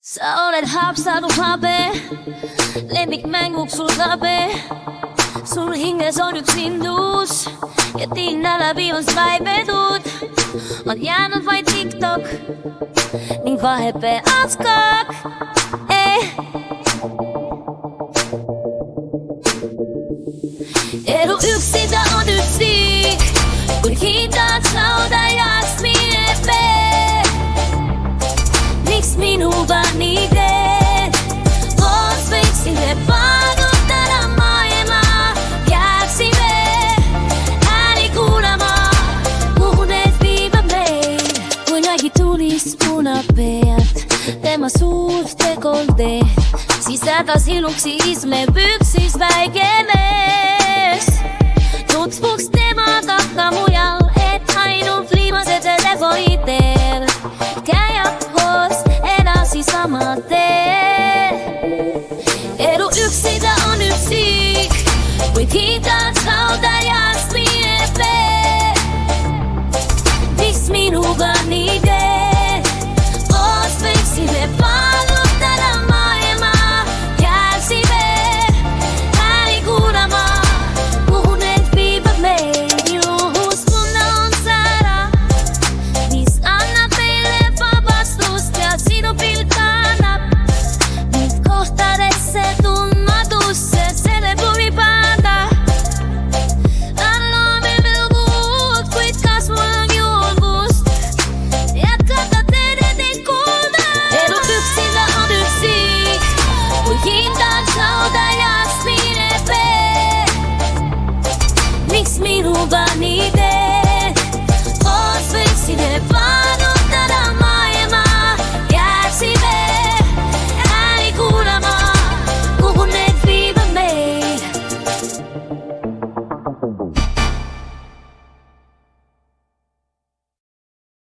sa oled hapsadu habe, lemmikmänguks sul kabe. Sul hinges on üks lindus ja tinna läbi on Skype-edud. On jäänud vaid TikTok ning vahepeal skak. Elu üksinda on üksik, kuid hindad lauda jääks minebe. Miks minuga nii teed? Koos võiksime paigutada maailma, jääksime ääni kuulama, kuhu need viivad meid. Kui nägi tulist puna pealt tema suurt dekolteed, siis täda siluksis me püksis väike mees. Tutvuks temaga ka mujal, et ainult viimased telefonid teel käiab koos edasi sama teel.